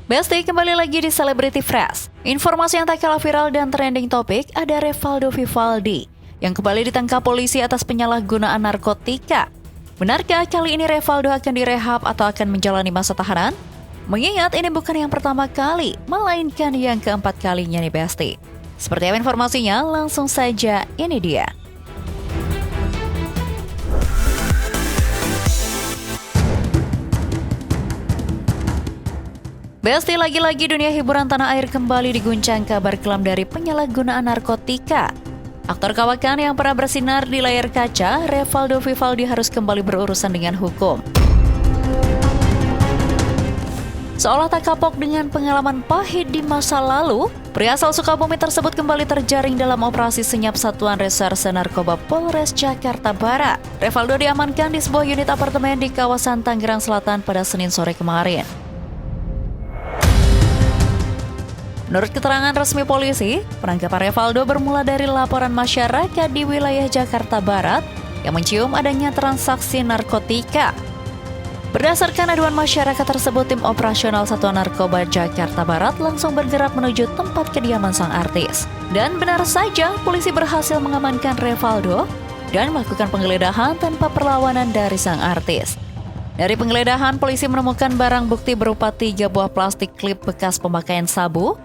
Besti, kembali lagi di Celebrity Fresh. Informasi yang tak kalah viral dan trending topik, ada Revaldo Vivaldi yang kembali ditangkap polisi atas penyalahgunaan narkotika. Benarkah kali ini Revaldo akan direhab atau akan menjalani masa tahanan? Mengingat ini bukan yang pertama kali, melainkan yang keempat kalinya nih Besti. Seperti apa informasinya? Langsung saja, ini dia. Besti, lagi-lagi dunia hiburan tanah air kembali diguncang kabar kelam dari penyalahgunaan narkotika. Aktor kawakan yang pernah bersinar di layar kaca, Revaldo Vivaldi harus kembali berurusan dengan hukum. Seolah tak kapok dengan pengalaman pahit di masa lalu, pria asal Sukabumi tersebut kembali terjaring dalam operasi senyap Satuan Reserse Narkoba Polres Jakarta Barat. Revaldo diamankan di sebuah unit apartemen di kawasan Tangerang Selatan pada Senin sore kemarin. Menurut keterangan resmi polisi, penangkapan Revaldo bermula dari laporan masyarakat di wilayah Jakarta Barat yang mencium adanya transaksi narkotika. Berdasarkan aduan masyarakat tersebut, tim operasional Satuan Narkoba Jakarta Barat langsung bergerak menuju tempat kediaman sang artis. Dan benar saja, polisi berhasil mengamankan Revaldo dan melakukan penggeledahan tanpa perlawanan dari sang artis. Dari penggeledahan, polisi menemukan barang bukti berupa 3 buah plastik klip bekas pemakaian sabu,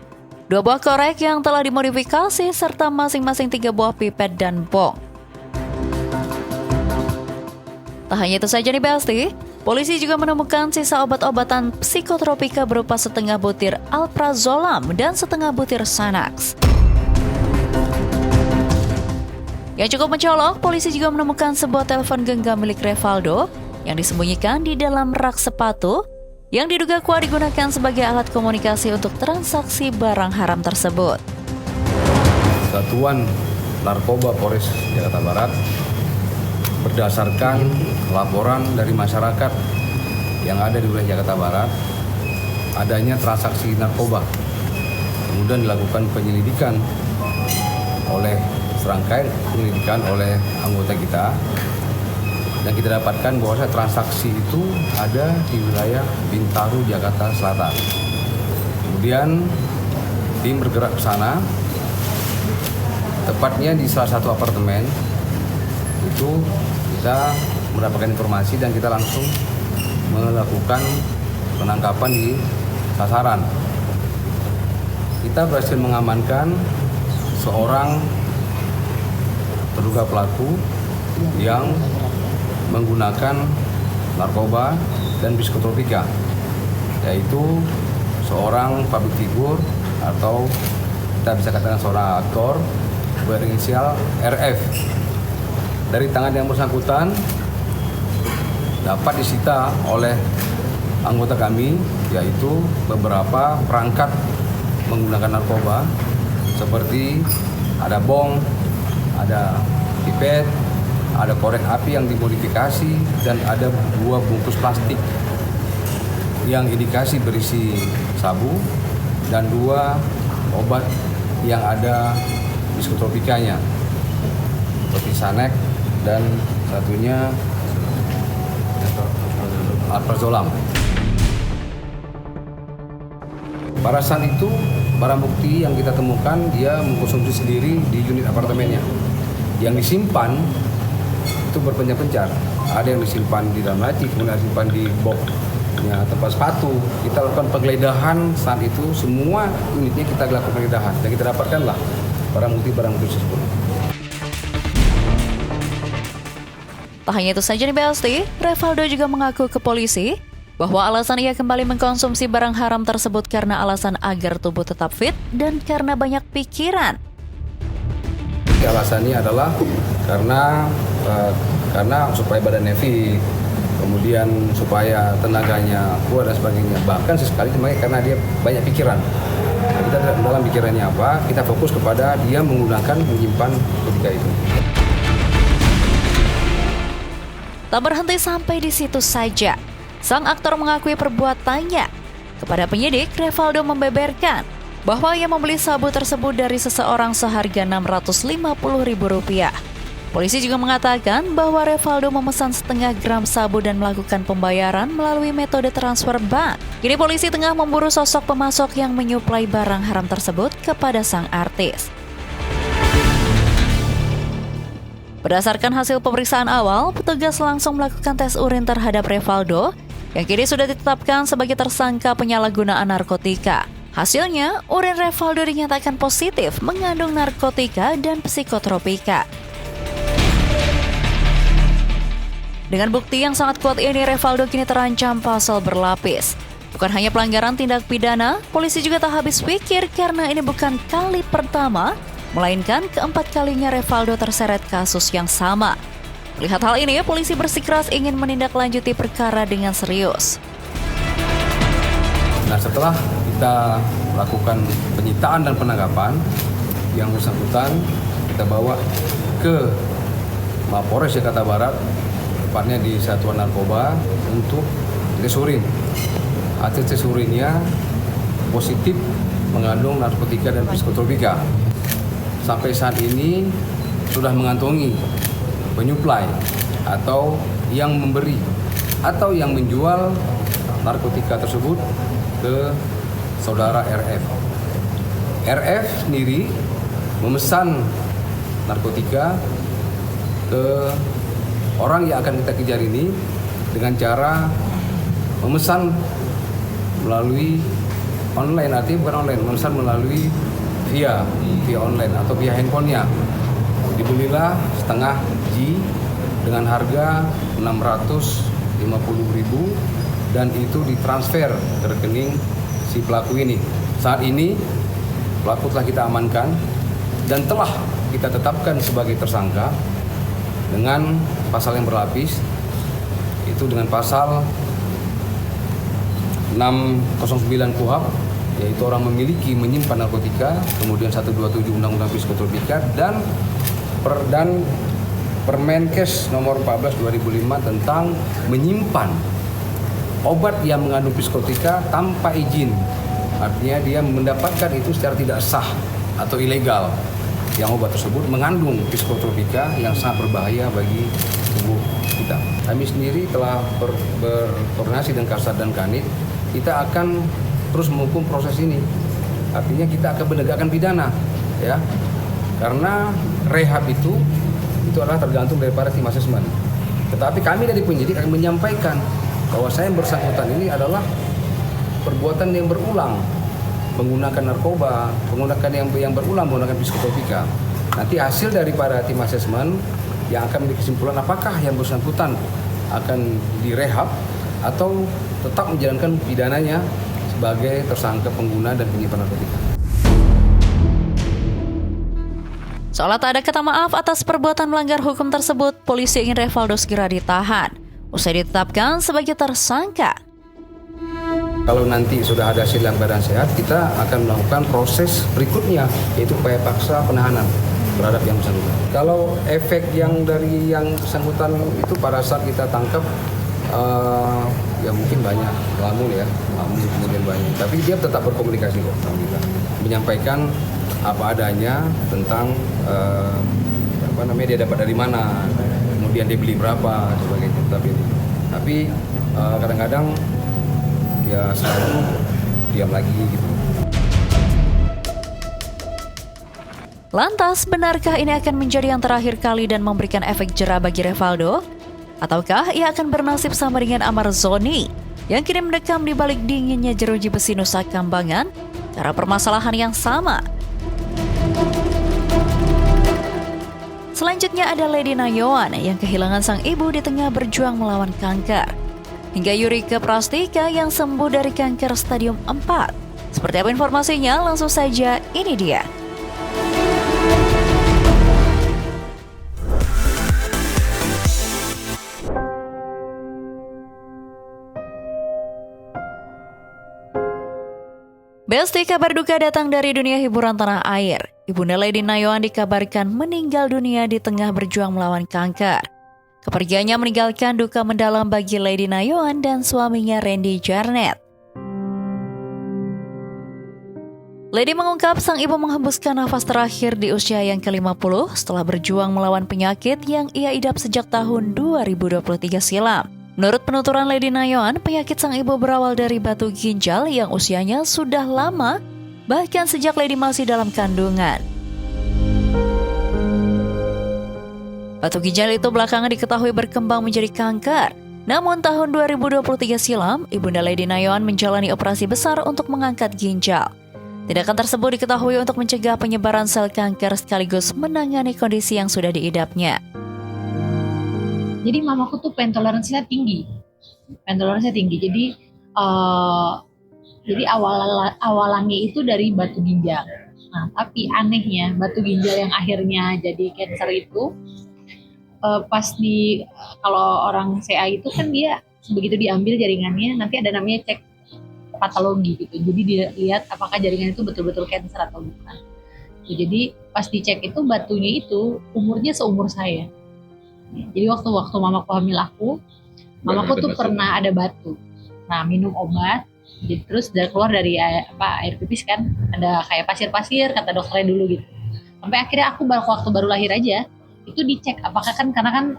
2 buah korek yang telah dimodifikasi, serta masing-masing 3 buah pipet dan bong. Tak hanya itu saja nih Besti, polisi juga menemukan sisa obat-obatan psikotropika berupa setengah butir alprazolam dan setengah butir Xanax. Yang cukup mencolok, polisi juga menemukan sebuah telepon genggam milik Revaldo yang disembunyikan di dalam rak sepatu yang diduga kuat digunakan sebagai alat komunikasi untuk transaksi barang haram tersebut. Satuan Narkoba Polres Jakarta Barat berdasarkan laporan dari masyarakat yang ada di wilayah Jakarta Barat adanya transaksi narkoba. Kemudian dilakukan penyelidikan oleh serangkaian penyelidikan oleh anggota kita. Dan kita dapatkan bahwa transaksi itu ada di wilayah Bintaro, Jakarta Selatan. Kemudian tim bergerak ke sana, tepatnya di salah satu apartemen. Itu kita mendapatkan informasi dan kita langsung melakukan penangkapan di sasaran. Kita berhasil mengamankan seorang terduga pelaku yang menggunakan narkoba dan psikotropika, yaitu seorang public figure atau kita bisa katakan seorang aktor berinisial RF. Dari tangan yang bersangkutan dapat disita oleh anggota kami, yaitu beberapa perangkat menggunakan narkoba seperti ada bong, ada pipet, ada korek api yang dimodifikasi, dan ada 2 bungkus plastik yang indikasi berisi sabu, dan 2 obat yang ada psikotropikanya seperti Xanax dan satunya alprazolam. Pada saat itu barang bukti yang kita temukan dia mengkonsumsi sendiri di unit apartemennya. Yang disimpan itu berpencar-pencar, ada yang disimpan di dalam laci, kemudian disimpan di boxnya tempat sepatu. Kita lakukan penggeledahan saat itu, semua unitnya kita lakukan penggeledahan dan kita dapatkanlah barang bukti tersebut. Tak hanya itu saja nih Besti, Revaldo juga mengaku ke polisi bahwa alasan ia kembali mengkonsumsi barang haram tersebut karena alasan agar tubuh tetap fit dan karena banyak pikiran. Alasannya adalah karena supaya badannya fit, kemudian supaya tenaganya kuat dan sebagainya. Bahkan sesekali karena dia banyak pikiran. Nah, kita dalam pikirannya apa? Kita fokus kepada dia menyimpan ketika itu. Tak berhenti sampai di situ saja. Sang aktor mengakui perbuatannya. Kepada penyidik, Revaldo membeberkan bahwa ia membeli sabu tersebut dari seseorang seharga Rp650.000. Polisi juga mengatakan bahwa Revaldo memesan setengah gram sabu dan melakukan pembayaran melalui metode transfer bank. Kini polisi tengah memburu sosok pemasok yang menyuplai barang haram tersebut kepada sang artis. Berdasarkan hasil pemeriksaan awal, petugas langsung melakukan tes urin terhadap Revaldo yang kini sudah ditetapkan sebagai tersangka penyalahgunaan narkotika. Hasilnya, urin Revaldo dinyatakan positif mengandung narkotika dan psikotropika. Dengan bukti yang sangat kuat ini, Revaldo kini terancam pasal berlapis. Bukan hanya pelanggaran tindak pidana, polisi juga tak habis pikir karena ini bukan kali pertama, melainkan keempat kalinya Revaldo terseret kasus yang sama. Melihat hal ini, polisi bersikeras ingin menindaklanjuti perkara dengan serius. Nah, setelah kita melakukan penyitaan dan penangkapan, yang bersangkutan kita bawa ke Mapolres Jakarta Barat, tepatnya di Satuan Narkoba untuk tes urin. Hasil tes urinnya positif mengandung narkotika dan psikotropika. Sampai saat ini sudah mengantongi penyuplai atau yang memberi atau yang menjual narkotika tersebut ke saudara RF. RF sendiri memesan narkotika ke orang yang akan kita kejar ini dengan cara memesan melalui online, artinya bukan online, memesan melalui via online atau via handphonenya. Dibelilah setengah G dengan harga 650.000 dan itu ditransfer ke rekening si pelaku ini. Saat ini pelaku telah kita amankan dan telah kita tetapkan sebagai tersangka dengan pasal yang berlapis, itu dengan pasal 609 KUHP, yaitu orang memiliki menyimpan narkotika, kemudian 127 Undang-Undang Psikotropika dan Permenkes nomor 14 2005 tentang menyimpan obat yang mengandung psikotropika tanpa izin. Artinya dia mendapatkan itu secara tidak sah atau ilegal. Yang obat tersebut mengandung psikotropika yang sangat berbahaya bagi tubuh kita. Kami sendiri telah berkoordinasi dengan Kasat dan Kanit. Kita akan terus menghukum proses ini. Artinya kita akan menegakkan pidana, ya. Karena rehab itu adalah tergantung daripada tim asesmen. Tetapi kami dari penyidik akan menyampaikan bahwa saya yang bersangkutan ini adalah perbuatan yang berulang. Menggunakan narkoba, menggunakan yang berulang menggunakan psikotropika. Nanti hasil daripada tim asesmen yang akan menjadi kesimpulan apakah yang bersangkutan akan direhab atau tetap menjalankan pidananya sebagai tersangka pengguna dan penyimpan narkotika. Seolah tak ada kata maaf atas perbuatan melanggar hukum tersebut, polisi ingin Revaldo segera ditahan. Usai ditetapkan sebagai tersangka. Kalau nanti sudah ada hasil yang badan sehat, kita akan melakukan proses berikutnya, yaitu upaya paksa penahanan terhadap yang bersangkutan. Kalau efek yang dari yang bersangkutan itu pada saat kita tangkap, ya mungkin banyak ngelamun kemudian banyak. Tapi dia tetap berkomunikasi kok sama kita, menyampaikan apa adanya tentang dia dapat dari mana, kemudian dia beli berapa, sebagainya. Tapi kadang-kadang ya selalu diam lagi gitu. Lantas, benarkah ini akan menjadi yang terakhir kali dan memberikan efek jera bagi Revaldo? Ataukah ia akan bernasib sama dengan Amar Zoni yang kini mendekam di balik dinginnya jeruji besi Nusa Kambangan karena permasalahan yang sama? Selanjutnya ada Lady Nayoan yang kehilangan sang ibu di tengah berjuang melawan kanker. Hingga Yurika Prastika yang sembuh dari kanker stadium 4. Seperti apa informasinya? Langsung saja, ini dia. Besti, kabar duka datang dari dunia hiburan tanah air. Ibunda Lady Nayoan dikabarkan meninggal dunia di tengah berjuang melawan kanker. Kepergiannya meninggalkan duka mendalam bagi Lady Nayoan dan suaminya Randy Jarnet. Lady mengungkap sang ibu menghembuskan nafas terakhir di usia yang ke-50 setelah berjuang melawan penyakit yang ia idap sejak tahun 2023 silam. Menurut penuturan Lady Nayoan, penyakit sang ibu berawal dari batu ginjal yang usianya sudah lama, bahkan sejak Lady masih dalam kandungan. Batu ginjal itu belakangan diketahui berkembang menjadi kanker. Namun tahun 2023 silam, Ibunda Lady Nayoan menjalani operasi besar untuk mengangkat ginjal. Tindakan tersebut diketahui untuk mencegah penyebaran sel kanker sekaligus menangani kondisi yang sudah diidapnya. Jadi mamaku tuh pain toleransinya tinggi. Jadi awalannya itu dari batu ginjal. Nah, tapi anehnya batu ginjal yang akhirnya jadi kanker itu kalau orang CA itu kan dia begitu diambil jaringannya nanti ada namanya cek patologi gitu. Jadi dilihat apakah jaringan itu betul-betul kanker atau bukan. Jadi pas dicek itu batunya itu umurnya seumur saya. Jadi waktu mamaku hamil mamaku tuh pernah ada batu. Nah, minum obat, jadi terus keluar dari air pipis kan, ada kayak pasir-pasir kata dokternya dulu gitu. Sampai akhirnya aku waktu baru lahir aja itu dicek apakah karena kan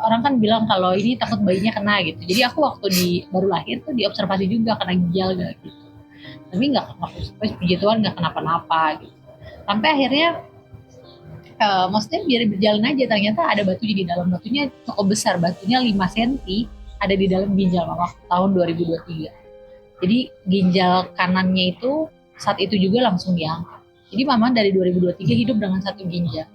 orang kan bilang kalau ini takut bayinya kena gitu. Jadi aku waktu baru lahir tuh diobservasi juga kena ginjal gak gitu. Tapi nggak puji Tuhan nggak kenapa-napa gitu. Sampai akhirnya maksudnya biar berjalan aja, ternyata ada batu di dalam. Batunya cukup besar, batunya 5 cm ada di dalam ginjal mama tahun 2023. Jadi ginjal kanannya itu saat itu juga langsung diangkat. Jadi mama dari 2023 hidup dengan satu ginjal.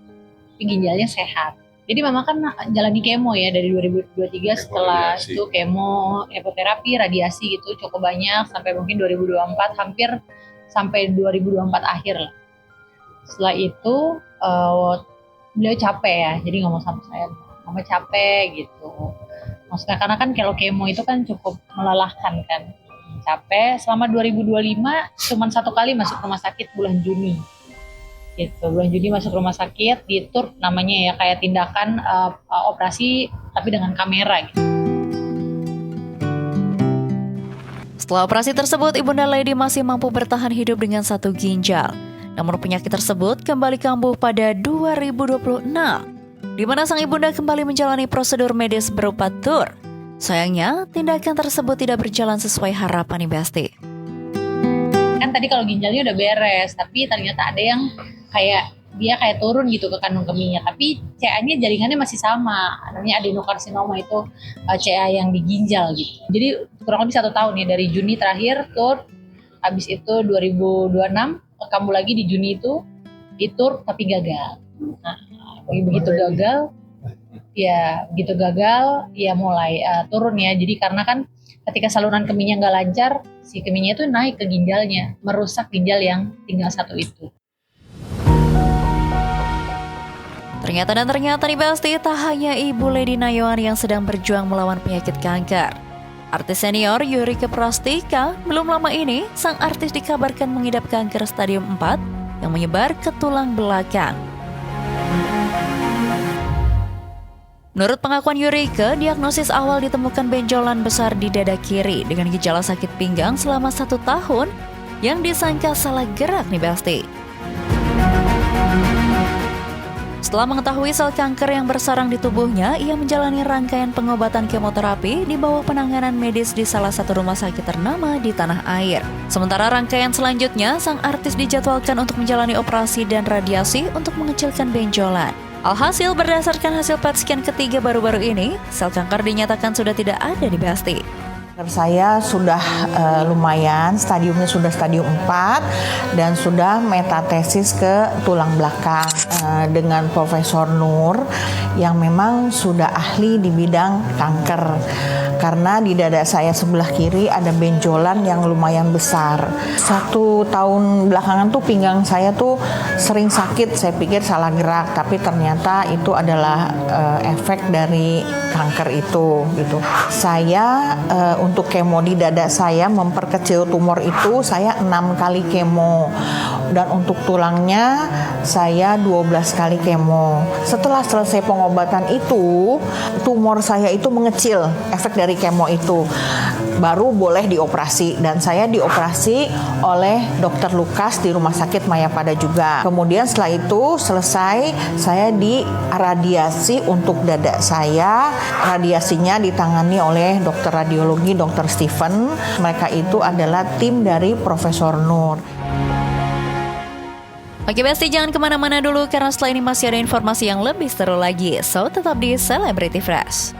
Tapi ginjalnya sehat. Jadi mama kan jalani kemo ya dari 2023, setelah itu kemo, hipoterapi, radiasi gitu cukup banyak sampai mungkin 2024 hampir sampai 2024 akhir lah. Setelah itu beliau capek ya, jadi ngomong sama saya, mama capek gitu. Maksudnya karena kan kalau kemo itu kan cukup melelahkan kan. Capek selama 2025 cuman 1 kali masuk rumah sakit bulan Juni. Gitu, bulan Juni masuk rumah sakit di TURP namanya ya, kayak tindakan operasi tapi dengan kamera gitu. Setelah operasi tersebut, Ibunda Lady masih mampu bertahan hidup dengan satu ginjal. Namun penyakit tersebut kembali kambuh pada 2026, di mana sang ibunda kembali menjalani prosedur medis berupa TUR. Sayangnya, tindakan tersebut tidak berjalan sesuai harapan Ibu Asti. Kan tadi kalau ginjalnya udah beres, tapi ternyata ada yang kayak turun gitu ke kandung kemihnya, tapi CA-nya jaringannya masih sama, namanya adenokarsinoma itu CA yang di ginjal gitu. Jadi kurang lebih 1 tahun ya, dari Juni terakhir TUR, habis itu 2026 kambuh lagi di Juni itu di TUR tapi gagal. Nah, begitu gagal ya mulai turun ya. Jadi karena kan ketika saluran kemihnya nggak lancar, si kemihnya itu naik ke ginjalnya, merusak ginjal yang tinggal 1 itu. Ternyata nih pasti tak hanya Ibu Lady Nayoan yang sedang berjuang melawan penyakit kanker. Artis senior Yurika Prastika, belum lama ini sang artis dikabarkan mengidap kanker stadium 4 yang menyebar ke tulang belakang. Menurut pengakuan Yurika, diagnosis awal ditemukan benjolan besar di dada kiri dengan gejala sakit pinggang selama 1 tahun yang disangka salah gerak nih Besti. Setelah mengetahui sel kanker yang bersarang di tubuhnya, ia menjalani rangkaian pengobatan kemoterapi di bawah penanganan medis di salah satu rumah sakit ternama di tanah air. Sementara rangkaian selanjutnya, sang artis dijadwalkan untuk menjalani operasi dan radiasi untuk mengecilkan benjolan. Alhasil, berdasarkan hasil PET scan ketiga baru-baru ini, sel kanker dinyatakan sudah tidak ada di Besti. Saya sudah lumayan, stadiumnya sudah stadium 4 dan sudah metatesis ke tulang belakang dengan Profesor Nur yang memang sudah ahli di bidang kanker. Karena di dada saya sebelah kiri ada benjolan yang lumayan besar. 1 tahun belakangan tuh pinggang saya tuh sering sakit, saya pikir salah gerak, tapi ternyata itu adalah efek dari kanker itu gitu. Saya untuk kemo di dada saya memperkecil tumor itu saya 6 kali kemo. dan untuk tulangnya saya 12 kali kemo. Setelah selesai pengobatan itu, tumor saya itu mengecil, efek dari kemo itu. Baru boleh dioperasi, dan saya dioperasi oleh Dr. Lukas di Rumah Sakit Mayapada juga. Kemudian setelah itu selesai, saya diradiasi untuk dada saya. Radiasinya ditangani oleh dokter radiologi Dr. Steven. Mereka itu adalah tim dari Profesor Nur. Oke Besti, jangan kemana-mana dulu karena setelah ini masih ada informasi yang lebih seru lagi. So, tetap di Celebrity Fresh.